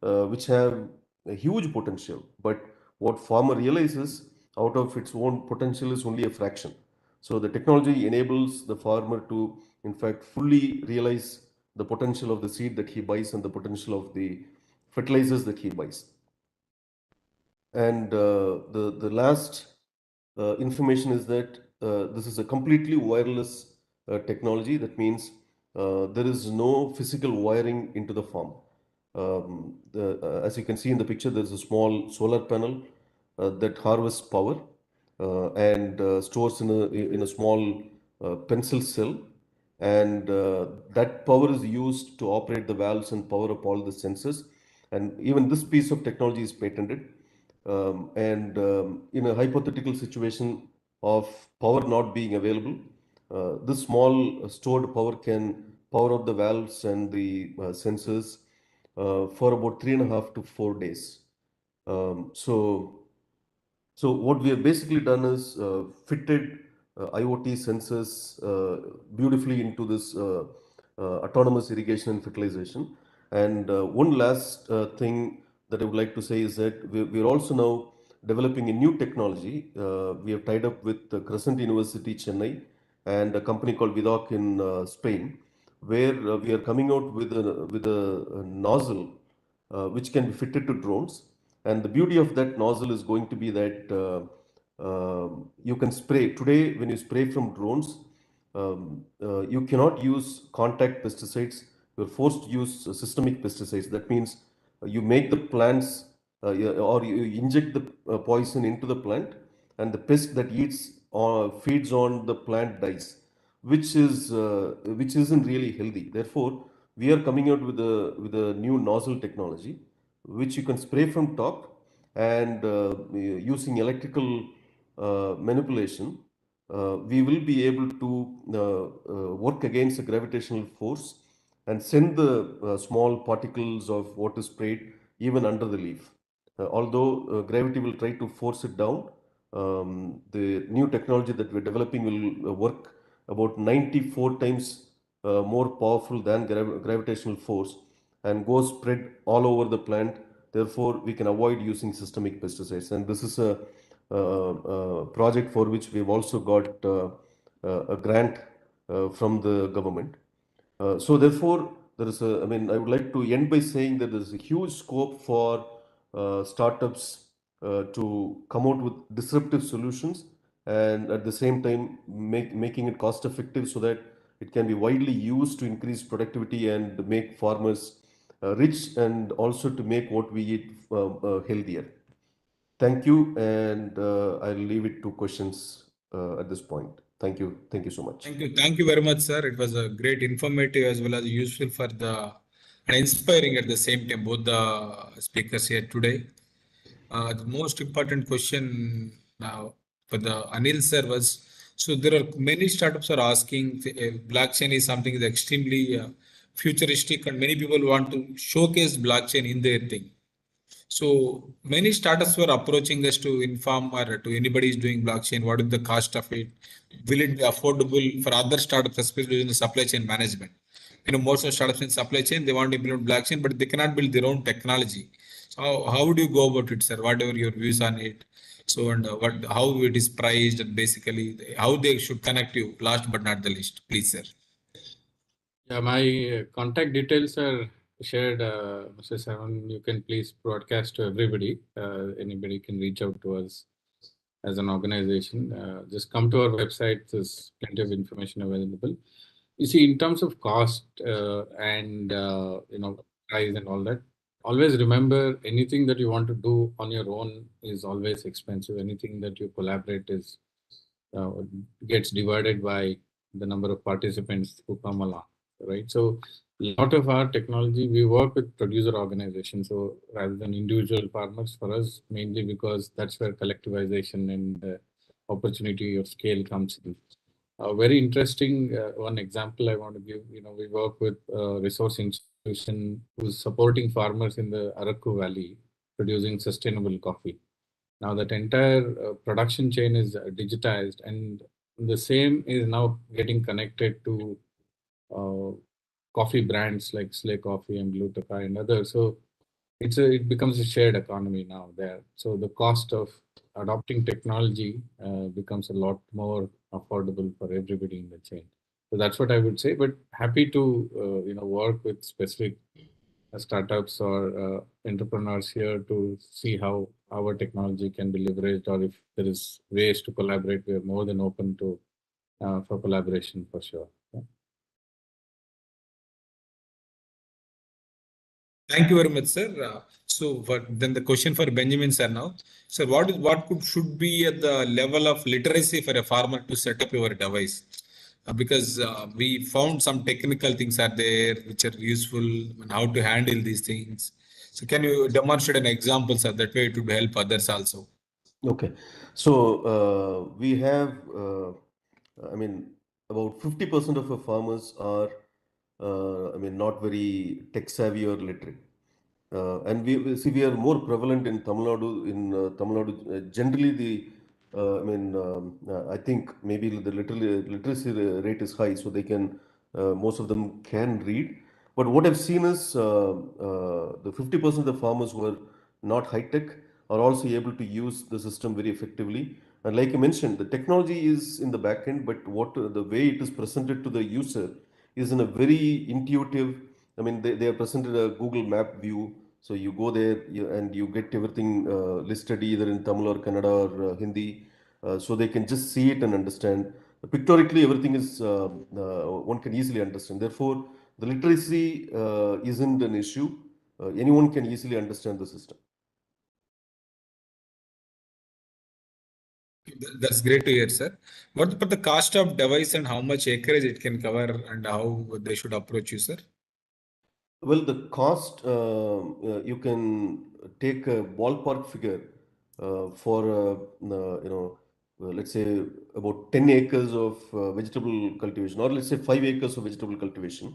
which have a huge potential. But what farmer realizes out of its own potential is only a fraction. So the technology enables the farmer to, in fact, fully realize the potential of the seed that he buys and the potential of the fertilizers that he buys. And the last information is that this is a completely wireless technology. That means there is no physical wiring into the farm. As you can see in the picture, there's a small solar panel that harvests power and stores in a small pencil cell, and that power is used to operate the valves and power up all the sensors. And even this piece of technology is patented. And in a hypothetical situation of power not being available, this small stored power can power up the valves and the sensors for about 3.5 to 4 days. So what we have basically done is fitted IoT sensors beautifully into this autonomous irrigation and fertilization. And one last thing that I would like to say is that we're also now developing a new technology. We have tied up with Crescent University, Chennai, and a company called Vidoc in Spain, where we are coming out with a nozzle which can be fitted to drones. And the beauty of that nozzle is going to be that you can spray. Today, when you spray from drones, you cannot use contact pesticides. You're forced to use systemic pesticides. That means you make the plants or you inject the poison into the plant, and the pest that eats or feeds on the plant dies, which isn't really healthy. Therefore, we are coming out with a new nozzle technology, which you can spray from top, and using electrical manipulation, we will be able to work against the gravitational force and send the small particles of water sprayed even under the leaf. Although gravity will try to force it down, the new technology that we're developing will work about 94 times more powerful than gravitational force and go spread all over the plant. Therefore, we can avoid using systemic pesticides. And this is a project for which we've also got a grant from the government. So therefore, I would like to end by saying that there is a huge scope for startups to come out with disruptive solutions, and at the same time making it cost effective so that it can be widely used to increase productivity and make farmers rich, and also to make what we eat healthier. Thank you, and I'll leave it to questions at this point. Thank you. Thank you so much. Thank you. Thank you very much, sir. It was a great informative as well as useful for and inspiring at the same time, both the speakers here today. The most important question now for the Anil sir was, so there are many startups are asking, blockchain is something that extremely futuristic, and many people want to showcase blockchain in their thing. So many startups were approaching us to inform or to anybody is doing blockchain, what is the cost of it? Will it be affordable for other startups, especially in the supply chain management? Most of startups in supply chain, they want to implement blockchain, but they cannot build their own technology. So how would you go about it, sir? Whatever your views on it. So, and how it is priced, and basically how they should connect you, last but not the least, please, sir. Yeah, my contact details are shared, Mr. Sevan. You can please broadcast to everybody. Anybody can reach out to us as an organization. Just come to our website. There's plenty of information available. You see, in terms of cost and price and all that, always remember, anything that you want to do on your own is always expensive. Anything that you collaborate is gets divided by the number of participants who come along, right? So a lot of our technology, we work with producer organizations, so rather than individual farmers, for us, mainly because that's where collectivization and opportunity of scale comes in. Very interesting one example I want to give. We work with a resource institution who's supporting farmers in the Araku Valley producing sustainable coffee. Now that entire production chain is digitized, and the same is now getting connected to coffee brands like Slay Coffee and Blue Tokai and others. So it becomes a shared economy now there. So the cost of adopting technology becomes a lot more affordable for everybody in the chain. So that's what I would say. But happy to work with specific startups or entrepreneurs here to see how our technology can be leveraged, or if there is ways to collaborate. We are more than open to for collaboration for sure. Yeah. Thank you very much, sir. Then the question for Benjamin sir now. Sir, should be at the level of literacy for a farmer to set up your device? Because we found some technical things are there which are useful and how to handle these things. So can you demonstrate an example, sir? That way it would help others also. Okay. So we have, about 50% of our farmers are, not very tech savvy or literate. And we are more prevalent in Tamil Nadu. In Tamil Nadu, generally I think maybe the literacy rate is high, so they can, most of them can read. But what I've seen is the 50% of farmers who are not high tech are also able to use the system very effectively. And like I mentioned, the technology is in the back end, but the way it is presented to the user is in a very intuitive. I mean, they are presented a Google Map view. So you go there and you get everything listed either in Tamil or Kannada or Hindi. So they can just see it and understand. Pictorically, everything is one can easily understand. Therefore, the literacy isn't an issue. Anyone can easily understand the system. That's great to hear, sir. What about the cost of device and how much acreage it can cover and how they should approach you, sir? Well, the cost, you can take a ballpark figure for, let's say about 10 acres of vegetable cultivation, or let's say 5 acres of vegetable cultivation.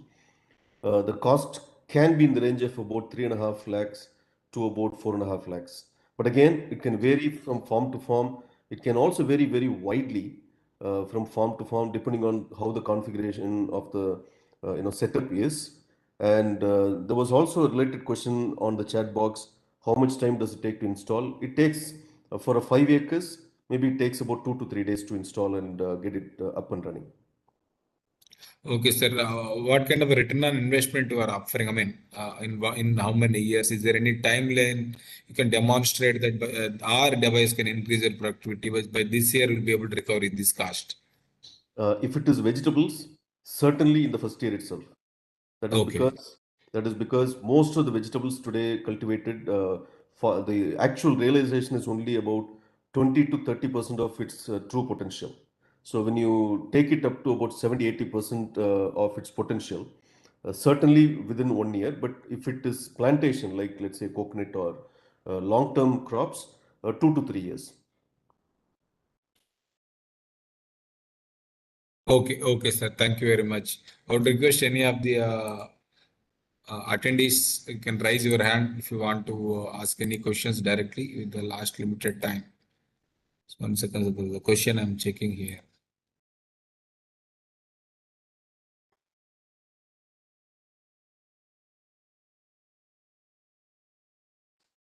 The cost can be in the range of about 3.5 lakhs to about 4.5 lakhs. But again, it can vary from farm to farm. It can also vary very widely from farm to farm, depending on how the configuration of the setup is. And there was also a related question on the chat box: how much time does it take to install? It takes for a 5 acres, maybe it takes about 2 to 3 days to install and get it up and running. Okay, sir. What kind of a return on investment you are offering? I mean, in how many years? Is there any timeline you can demonstrate that our device can increase your productivity? But by this year, we'll be able to recover this cost. If it is vegetables, certainly in the first year itself. That is Okay. because most of the vegetables today cultivated, for the actual realization is only about 20 to 30% of its true potential. So when you take it up to about 70-80% of its potential, certainly within 1 year. But if it is plantation, like let's say coconut or long-term crops, 2 to 3 years. Okay, okay, sir. Thank you very much. I would request any of the attendees, you can raise your hand if you want to ask any questions directly with the last limited time. So 1 second, the question I'm checking here.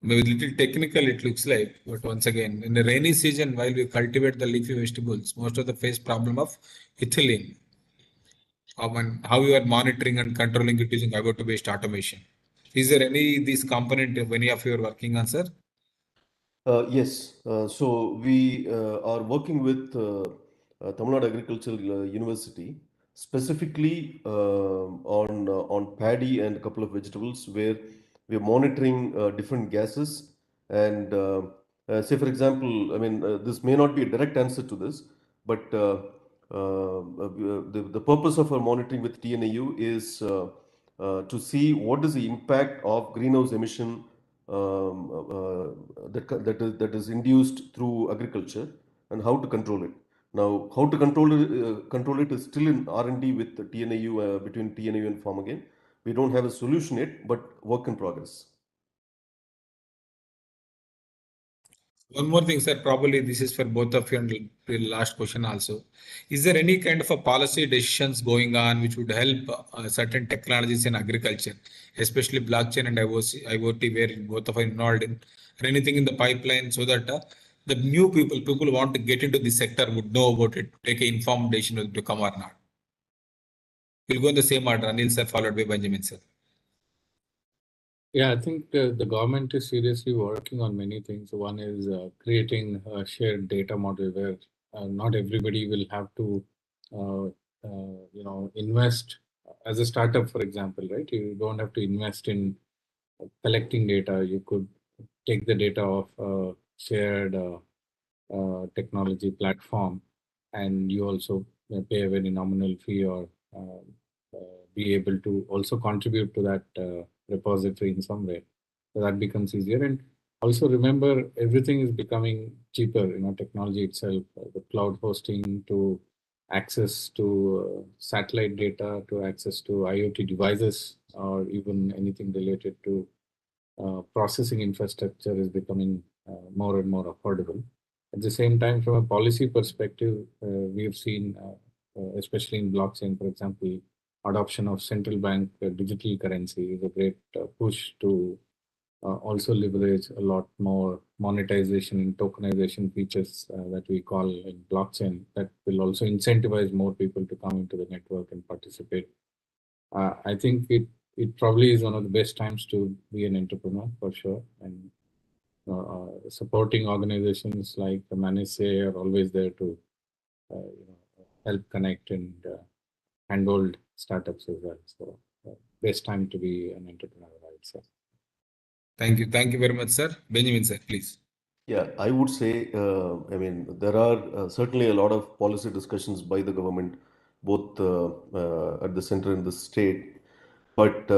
Maybe little technical it looks like, but once again, in the rainy season, while we cultivate the leafy vegetables, most of the face problem of ethylene. How you are monitoring and controlling it using IoT-based automation. Is there any this component of any of you are working on, sir? Yes, so we are working with Tamil Nadu Agricultural University, specifically on paddy and a couple of vegetables, where we are monitoring different gases. And say, for example, I mean, this may not be a direct answer to this, but the purpose of our monitoring with TNAU is to see what is the impact of greenhouse emission that is induced through agriculture, and how to control it. Now, how to control it is still in R&D with the TNAU, between TNAU and Farm Again. We don't have a solution yet, but work in progress. One more thing, sir, probably this is for both of you and the last question also. Is there any kind of a policy decisions going on which would help certain technologies in agriculture, especially blockchain and IoT, where both of are involved in, or anything in the pipeline so that the new people who want to get into this sector would know about it, take an informed decision whether to come or not? We'll go in the same order, Anil sir, followed by Benjamin sir. Yeah, I think the government is seriously working on many things. One is creating a shared data model where not everybody will have to, invest as a startup, for example, right? You don't have to invest in collecting data. You could take the data of a shared technology platform, and you also pay a very nominal fee or be able to also contribute to that repository in some way. So that becomes easier. And also remember, everything is becoming cheaper, technology itself, the cloud hosting to access to satellite data, to access to IoT devices, or even anything related to processing infrastructure is becoming more and more affordable. At the same time, from a policy perspective, we've seen, especially in blockchain, for example, adoption of central bank digital currency is a great push to also leverage a lot more monetization and tokenization features that we call in blockchain that will also incentivize more people to come into the network and participate. I think it probably is one of the best times to be an entrepreneur for sure. And supporting organizations like the MoA are always there to help connect and handhold startups as well. So best time to be an entrepreneur, I would say. Thank you. Thank you very much, sir. Benjamin, sir, please. Yeah, I would say, I mean, there are certainly a lot of policy discussions by the government, both at the center and the state. But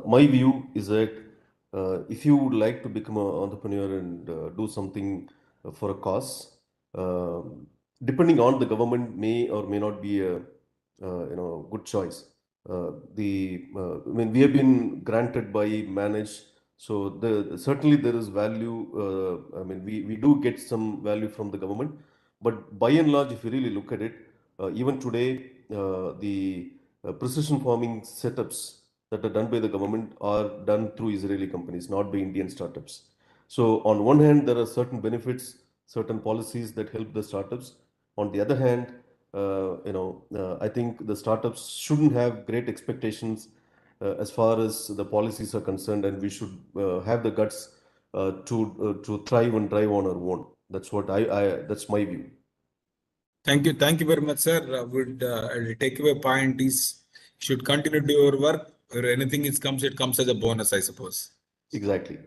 my view is that if you would like to become an entrepreneur and do something for a cause, uh, depending on the government may or may not be a good choice. I mean, we have been granted by manage, so certainly there is value. I mean, we do get some value from the government, but by and large, if you really look at it, even today, the precision farming setups that are done by the government are done through Israeli companies, not by Indian startups. So on one hand, there are certain benefits, certain policies that help the startups. On the other hand, I think the startups shouldn't have great expectations as far as the policies are concerned, and we should have the guts to thrive and drive on our own. That's what that's my view. Thank you. Thank you very much, sir. I'll take away point is should continue to do your work or anything comes, it comes as a bonus, I suppose. Exactly.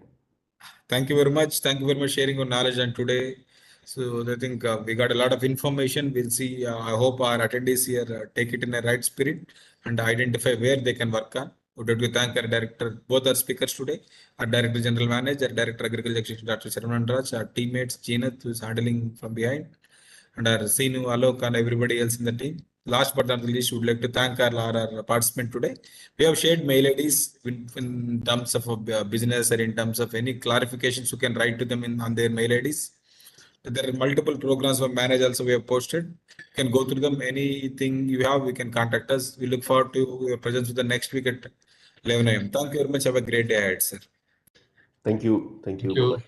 Thank you very much. Thank you very much for sharing your knowledge on today. So I think we got a lot of information. We'll see. I hope our attendees here take it in a right spirit and identify where they can work on. Would like to thank our director, both our speakers today, our Director General Manager, Director Agriculture, Dr. Saravanan Raj, our teammates, Jeenath, who is handling from behind, and our Seenu, Alok, and everybody else in the team. Last but not the least, we would like to thank our participant today. We have shared mail IDs in terms of business or in terms of any clarifications you can write to them on their mail IDs. There are multiple programs for manage also we have posted. You can go through them. Anything you have, we can contact us. We look forward to your presence with the next week at 11 a.m. Thank you very much. Have a great day ahead, sir. Thank you. Thank you. Thank you. Bye-bye.